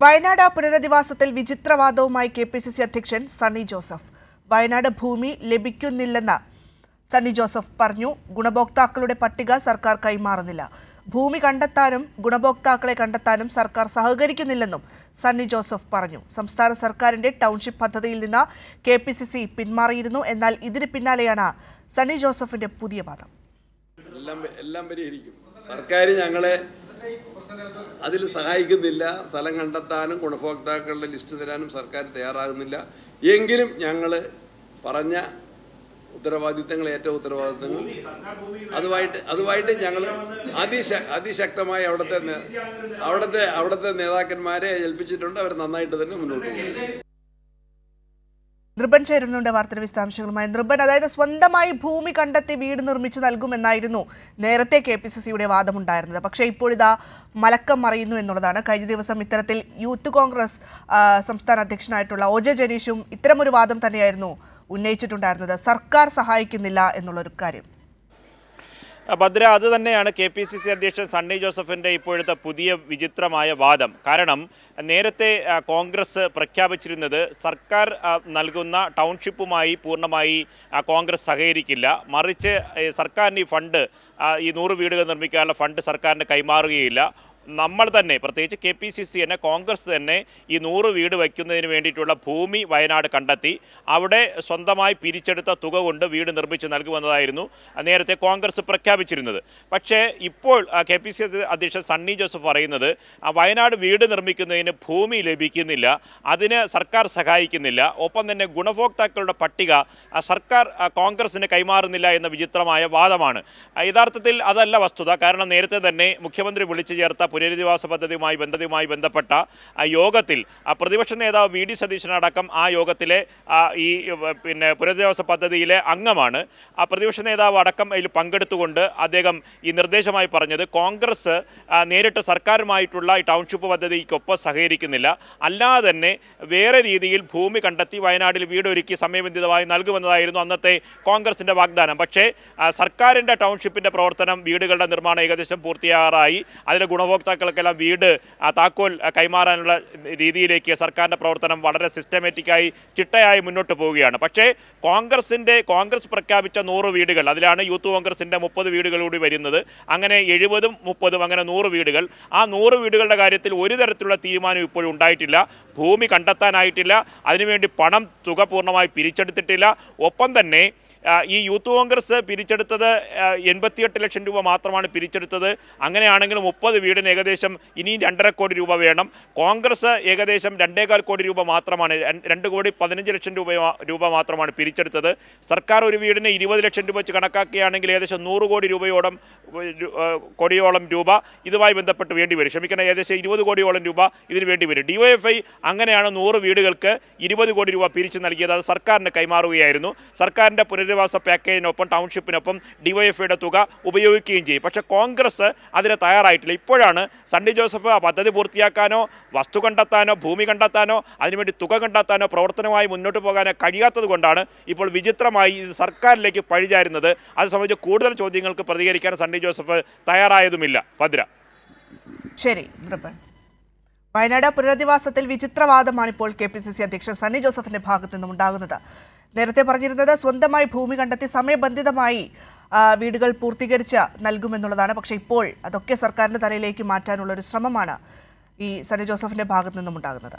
Wayanad പുനരധിവാസത്തിൽ വിചിത്രവാദവുമായി KPCC അധ്യക്ഷൻ സണ്ണി ജോസഫ്. വയനാട് ഭൂമി ലഭിക്കുന്നില്ലെന്ന് സണ്ണി ജോസഫ് പറഞ്ഞു. ഗുണഭോക്താക്കളുടെ പട്ടിക സർക്കാർ കൈമാറുന്നില്ല. ഭൂമി കണ്ടെത്താനും ഗുണഭോക്താക്കളെ കണ്ടെത്താനും സർക്കാർ സഹകരിക്കുന്നില്ലെന്നും സണ്ണി ജോസഫ് പറഞ്ഞു. സംസ്ഥാന സർക്കാരിന്റെ ടൗൺഷിപ്പ് പദ്ധതിയിൽ നിന്ന് കെ.പി.സി.സി പിന്മാറിയിരുന്നു. എന്നാൽ ഇതിന് പിന്നാലെയാണ് സണ്ണി ജോസഫിന്റെ പുതിയ വാദം. എല്ലാം പരിഹരിക്കും. സർക്കാർ ഞങ്ങളെ അതിൽ സഹായിക്കുന്നില്ല. സ്ഥലം കണ്ടെത്താനും ഗുണഭോക്താക്കളുടെ ലിസ്റ്റ് തരാനും സർക്കാർ തയ്യാറാകുന്നില്ല. എങ്കിലും ഞങ്ങൾ പറഞ്ഞ ഉത്തരവാദിത്തങ്ങൾ, ഏറ്റവും ഉത്തരവാദിത്തങ്ങൾ അതുമായിട്ട് ഞങ്ങൾ അതിശക്തമായി അവിടുത്തെ നേതാക്കന്മാരെ ഏൽപ്പിച്ചിട്ടുണ്ട്. അവർ നന്നായിട്ട് തന്നെ മുന്നോട്ട് പോകും. നൃപൻ ചേരുന്നുണ്ട് വാർത്തയുടെ വിശദാംശങ്ങളുമായി. നൃപൻ, അതായത് സ്വന്തമായി ഭൂമി കണ്ടെത്തി വീട് നിർമ്മിച്ചു നൽകുമെന്നായിരുന്നു നേരത്തെ കെ.പി.സി.സിയുടെ വാദമുണ്ടായിരുന്നത്. പക്ഷേ ഇപ്പോഴിതാ മലക്കം മറിയുന്നു എന്നുള്ളതാണ്. കഴിഞ്ഞ ദിവസം ഇത്തരത്തിൽ യൂത്ത് കോൺഗ്രസ് സംസ്ഥാന അധ്യക്ഷനായിട്ടുള്ള ഒ.ജെ. ജനീഷും ഇത്തരമൊരു വാദം തന്നെയായിരുന്നു ഉന്നയിച്ചിട്ടുണ്ടായിരുന്നത്. സർക്കാർ സഹായിക്കുന്നില്ല എന്നുള്ളൊരു കാര്യം. ഭദ്ര, അത് തന്നെയാണ് കെ.പി.സി.സി അധ്യക്ഷൻ സണ്ണി ജോസഫിൻ്റെ ഇപ്പോഴത്തെ പുതിയ വിചിത്രമായ വാദം. കാരണം നേരത്തെ കോൺഗ്രസ് പ്രഖ്യാപിച്ചിരുന്നത് സർക്കാർ നൽകുന്ന ടൗൺഷിപ്പുമായി പൂർണ്ണമായി കോൺഗ്രസ് സഹകരിക്കില്ല, മറിച്ച് സർക്കാരിന് ഈ ഫണ്ട്, ഈ 100 വീടുകൾ നിർമ്മിക്കാനുള്ള ഫണ്ട് സർക്കാരിന് കൈമാറുകയില്ല. നമ്മൾ തന്നെ, പ്രത്യേകിച്ച് കെ.പി.സി.സി തന്നെ, കോൺഗ്രസ് തന്നെ ഈ 100 വീട് വയ്ക്കുന്നതിന് വേണ്ടിയിട്ടുള്ള ഭൂമി വയനാട് കണ്ടെത്തി അവിടെ സ്വന്തമായി പിരിച്ചെടുത്ത തുക കൊണ്ട് വീട് നിർമ്മിച്ച് നൽകുമെന്നതായിരുന്നു നേരത്തെ കോൺഗ്രസ് പ്രഖ്യാപിച്ചിരുന്നത്. പക്ഷേ ഇപ്പോൾ കെ.പി.സി.സി അധ്യക്ഷൻ സണ്ണി ജോസഫ് പറയുന്നത് വയനാട് വീട് നിർമ്മിക്കുന്നതിന് ഭൂമി ലഭിക്കുന്നില്ല, അതിന് സർക്കാർ സഹായിക്കുന്നില്ല, ഒപ്പം തന്നെ ഗുണഭോക്താക്കളുടെ പട്ടിക സർക്കാർ കോൺഗ്രസിന് കൈമാറുന്നില്ല എന്ന വിചിത്രമായ വാദമാണ്. യഥാർത്ഥത്തിൽ അതല്ല വസ്തുത. കാരണം നേരത്തെ തന്നെ മുഖ്യമന്ത്രി വിളിച്ചു ചേർത്ത പുനരധിവാസ പദ്ധതിയുമായി ബന്ധപ്പെട്ട യോഗത്തിൽ പ്രതിപക്ഷ നേതാവ് വി.ഡി. സതീശനടക്കം ആ യോഗത്തിലെ ഈ പുനരധിവാസ പദ്ധതിയിലെ അംഗമാണ്. ആ പ്രതിപക്ഷ നേതാവ് അടക്കം അതിൽ പങ്കെടുത്തുകൊണ്ട് അദ്ദേഹം ഈ നിർദ്ദേശമായി പറഞ്ഞത് കോൺഗ്രസ് നേരിട്ട് സർക്കാരുമായിട്ടുള്ള ഈ ടൗൺഷിപ്പ് പദ്ധതിക്കൊപ്പം സഹകരിക്കുന്നില്ല, അല്ലാതെ തന്നെ വേറെ രീതിയിൽ ഭൂമി കണ്ടെത്തി വയനാട്ടിൽ വീടൊരുക്കി സമയബന്ധിതമായി നൽകുമെന്നതായിരുന്നു അന്നത്തെ കോൺഗ്രസിൻ്റെ വാഗ്ദാനം. പക്ഷേ സർക്കാരിൻ്റെ ടൗൺഷിപ്പിൻ്റെ പ്രവർത്തനം, വീടുകളുടെ നിർമ്മാണം ഏകദേശം പൂർത്തിയാറായി. അതിലെ ഗുണഭോക്താക്കൾക്കെല്ലാം വീട് താക്കോൽ കൈമാറാനുള്ള രീതിയിലേക്ക് സർക്കാരിൻ്റെ പ്രവർത്തനം വളരെ സിസ്റ്റമാറ്റിക്കായി ചിട്ടയായി മുന്നോട്ട് പോവുകയാണ്. പക്ഷേ കോൺഗ്രസ് പ്രഖ്യാപിച്ച 100 വീടുകൾ, അതിലാണ് യൂത്ത് കോൺഗ്രസിൻ്റെ 30 വീടുകൾ കൂടി വരുന്നത്. അങ്ങനെ 70ഉം 30ഉം അങ്ങനെ 100 വീടുകൾ. ആ 100 വീടുകളുടെ കാര്യത്തിൽ ഒരു തരത്തിലുള്ള തീരുമാനം ഇപ്പോഴും ഉണ്ടായിട്ടില്ല. ഭൂമി കണ്ടെത്താനായിട്ടില്ല, അതിനുവേണ്ടി തുക പൂർണ്ണമായി പിരിച്ചെടുത്തിട്ടില്ല. ഒപ്പം തന്നെ ഈ യൂത്ത് കോൺഗ്രസ് പിരിച്ചെടുത്തത് 88 ലക്ഷം രൂപ മാത്രമാണ് പിരിച്ചെടുത്തത്. അങ്ങനെയാണെങ്കിൽ 30 വീടിന് ഏകദേശം ഇനിയും 2.5 കോടി രൂപ വേണം. കോൺഗ്രസ് ഏകദേശം 2.25 കോടി രൂപ മാത്രമാണ്, 2,15,00,000 രൂപ മാത്രമാണ് പിരിച്ചെടുത്തത്. സർക്കാർ ഒരു വീടിന് 20 ലക്ഷം രൂപ വെച്ച് കണക്കാക്കുകയാണെങ്കിൽ ഏകദേശം 100 കോടിയോളം രൂപ ഇതുമായി ബന്ധപ്പെട്ട് വേണ്ടി വരും. ക്ഷമിക്കണം, ഏകദേശം 20 കോടിയോളം രൂപ ഇതിന് വേണ്ടി വരും. DYFI അങ്ങനെയാണ് 100 വീടുകൾക്ക് 20 കോടി രൂപ പിരിച്ചു നൽകിയത്. അത് സർക്കാരിന് കൈമാറുകയായിരുന്നു. സർക്കാരിൻ്റെ പുനരധിവാസ പാക്കേജിനൊപ്പം ടൗൺഷിപ്പിനൊപ്പം DYFIയുടെ തുക ഉപയോഗിക്കുകയും ചെയ്യും. പക്ഷേ കോൺഗ്രസ് അതിന് തയ്യാറായിട്ടില്ല. ഇപ്പോഴാണ് സണ്ണി ജോസഫ് ആ പദ്ധതി പൂർത്തിയാക്കാനോ വസ്തു കണ്ടെത്താനോ ഭൂമി കണ്ടെത്താനോ അതിനുവേണ്ടി തുക കണ്ടെത്താനോ പ്രവർത്തനവുമായി മുന്നോട്ട് പോകാനോ കഴിയാത്തത് കൊണ്ടാണ് ഇപ്പോൾ വിചിത്രമായി ഇത് സർക്കാരിലേക്ക് പഴിചാരുന്നത്. അത് സംബന്ധിച്ച് കൂടുതൽ ചോദ്യങ്ങൾക്ക് പ്രതികരിക്കാൻ സണ്ണി ജോസഫ് തയ്യാറായതുമില്ല. ഭദ്ര. ശരി നൃപൻ. വയനാട് പുനരധിവാസത്തിൽ വിചിത്രവാദമാണ് ഇപ്പോൾ കെ.പി.സി.സി അധ്യക്ഷൻ സണ്ണി ജോസഫിന്റെ ഭാഗത്തു നിന്നും ഉണ്ടാകുന്നത്. നേരത്തെ പറഞ്ഞിരുന്നത് സ്വന്തമായി ഭൂമി കണ്ടെത്തി സമയബന്ധിതമായി വീടുകൾ പൂർത്തീകരിച്ച് നൽകുമെന്നുള്ളതാണ്. പക്ഷേ ഇപ്പോൾ അതൊക്കെ സർക്കാരിൻ്റെ തലയിലേക്ക് മാറ്റാനുള്ള ഒരു ശ്രമമാണ് ഈ സണ്ണി ജോസഫിന്റെ ഭാഗത്തു നിന്നും ഉണ്ടാകുന്നത്.